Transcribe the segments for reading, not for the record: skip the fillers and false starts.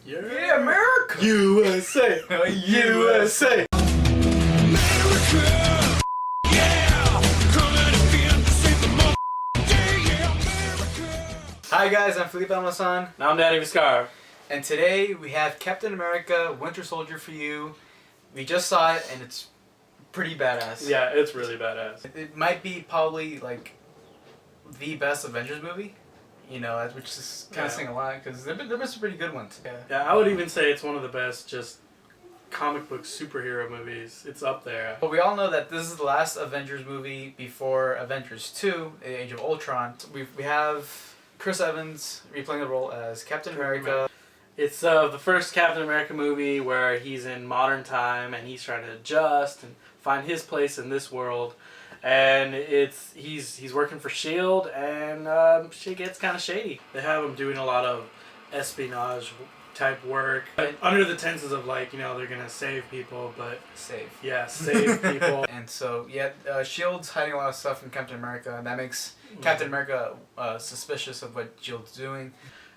Yeah, America! USA! USA! America! Yeah! Coming again to save the month. Yeah, America! Hi guys, I'm Felipe Almazán, Now I'm Danny Vizcarra. and today we have Captain America Winter Soldier for you. We just saw it and it's pretty badass. Yeah, it's really badass. It might be probably like the best Avengers movie, you know, which is kind of saying a lot because there've been some pretty good ones. Yeah, I would even say it's one of the best just comic book superhero movies. It's up there. But we all know that this is the last Avengers movie before Avengers 2, The Age of Ultron. We have Chris Evans replaying the role as Captain America. It's the first Captain America movie where he's in modern time and he's trying to adjust and find his place in this world. And he's working for S.H.I.E.L.D. and shit gets kind of shady. They have him doing a lot of espionage type work, but under the tenses of like, you know, they're gonna save people, but save people. And so S.H.I.E.L.D's hiding a lot of stuff from Captain America, and that makes Captain America suspicious of what S.H.I.E.L.D's doing.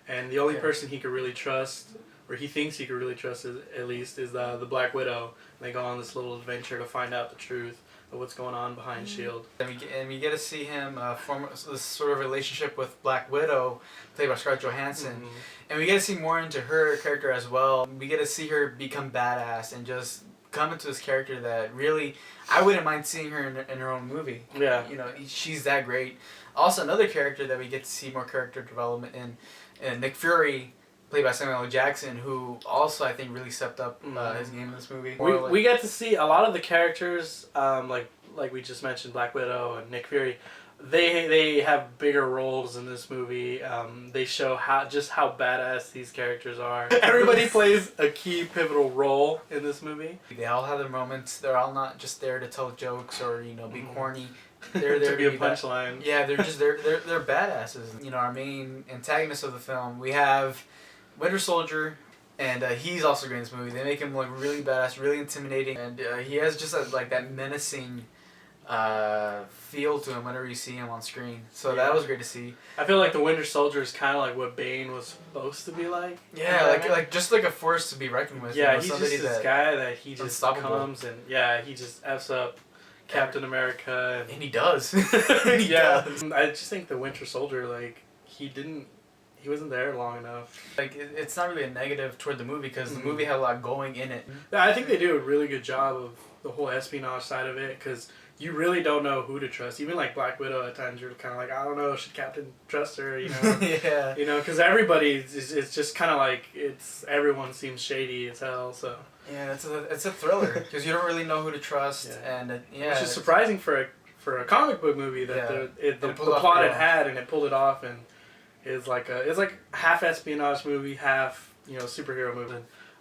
And the only person he could really trust, or he thinks he could really trust at least, is the Black Widow. And they go on this little adventure to find out the truth of what's going on behind S.H.I.E.L.D. And we get to see him form this sort of relationship with Black Widow, played by Scarlett Johansson. And we get to see more into her character as well. We get to see her become badass and just come into this character that really, I wouldn't mind seeing her in her own movie. Yeah. You know, she's that great. Also, another character that we get to see more character development in Nick Fury, played by Samuel L. Jackson, who also I think really stepped up his game in this movie. We get to see a lot of the characters, like we just mentioned, Black Widow and Nick Fury. They have bigger roles in this movie. They show how badass these characters are. Everybody plays a key pivotal role in this movie. They all have their moments. They're all not just there to tell jokes or be corny. They're there to be a punchline. Yeah, they're badasses. You know, our main antagonist of the film, we have Winter Soldier, and he's also great in this movie. They make him look really badass, really intimidating, and he has just that menacing feel to him whenever you see him on screen. So that was great to see. I feel like the Winter Soldier is kind of like what Bane was supposed to be like. Yeah, like just like a force to be reckoned with. Yeah, he's just this guy that he just comes and he just F's up Captain America. And he does. He does. I just think the Winter Soldier, like, he wasn't there long enough. Like, it's not really a negative toward the movie because the movie had a lot going in it. Yeah, I think they do a really good job of the whole espionage side of it because you really don't know who to trust. Even like Black Widow, at times you're kind of like, I don't know, should Captain trust her? You know? Yeah. You know, because everybody it's just kind of like everyone seems shady as hell. So. Yeah, it's a thriller because you don't really know who to trust, and which is surprising for a comic book movie that the plot it had and it pulled it off and it's like half espionage movie, half superhero movie.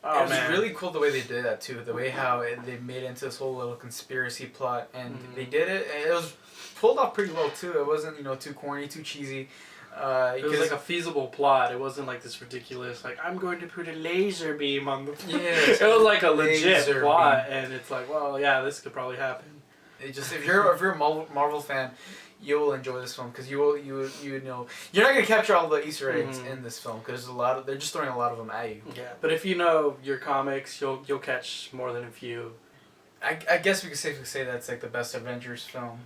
Oh, it was really cool the way they did that too. The way how they made it into this whole little conspiracy plot, and they did it. And it was pulled off pretty well too. It wasn't too corny, too cheesy. It was like a feasible plot. It wasn't like this ridiculous, like, I'm going to put a laser beam on the... Yeah. It was like a legit plot, and it's like, well, yeah, this could probably happen. It just if you're a Marvel fan, you will enjoy this film because you know you're not gonna capture all the Easter eggs in this film because they're just throwing a lot of them at you. Yeah. But if you know your comics, you'll catch more than a few. I guess we could safely say that's like the best Avengers film.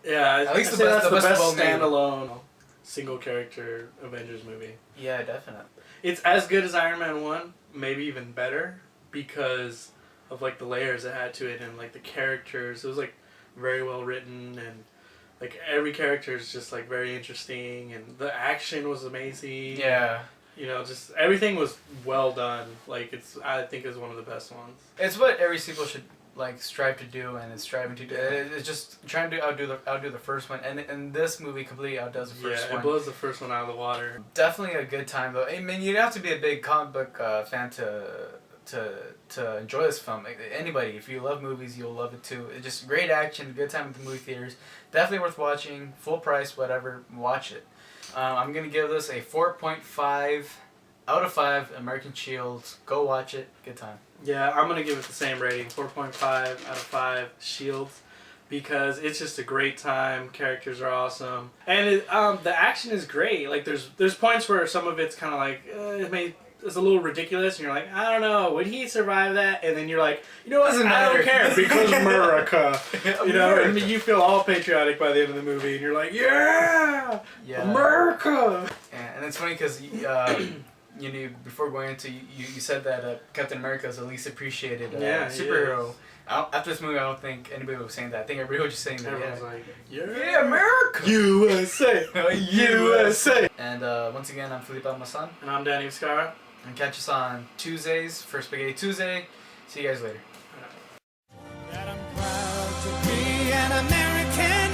Yeah, at least the best standalone single character Avengers movie. Yeah, definitely. It's as good as Iron Man 1, maybe even better because of like the layers it had to it and like the characters. It was like very well written and like every character is just like very interesting and the action was amazing. Yeah. Just everything was well done. Like I think it's one of the best ones. It's what every sequel should strive to do, and it's striving to do. It's just trying to outdo the first one, and this movie completely outdoes the first one. Yeah, it blows the first one out of the water. Definitely a good time though. I mean, you'd have to be a big comic book fan to enjoy this film. Anybody, if you love movies, you'll love it too. It's just great action, good time at the movie theaters. Definitely worth watching. Full price, whatever. Watch it. I'm gonna give this a 4.5 out of 5 American Shields. Go watch it. Good time. Yeah, I'm going to give it the same rating, 4.5 out of 5 Shields, because it's just a great time. Characters are awesome. And the action is great. Like, there's points where some of it's kind of like, it may is a little ridiculous, and you're like, I don't know, would he survive that? And then you're like, you know what? Doesn't I don't matter. care because America. You know, and America. you feel all patriotic by the end of the movie, and you're like, yeah, America. Yeah, and it's funny because you know, before going into you said that Captain America is the least appreciated superhero. After this movie, I don't think anybody was saying that. I think everybody was just saying that. Everyone's like, Yeah, America! USA, USA. And once again, I'm Felipe Almazán. And I'm Danny Vizcarra. And catch us on Tuesdays for Spaghetti Tuesday. See you guys later. That I'm proud to be an American,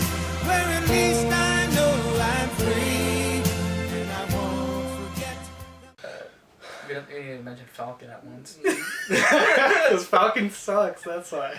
where at least I know I'm free, and I won't forget. We don't need to mention Falcon at once. Because Falcon sucks, that's why.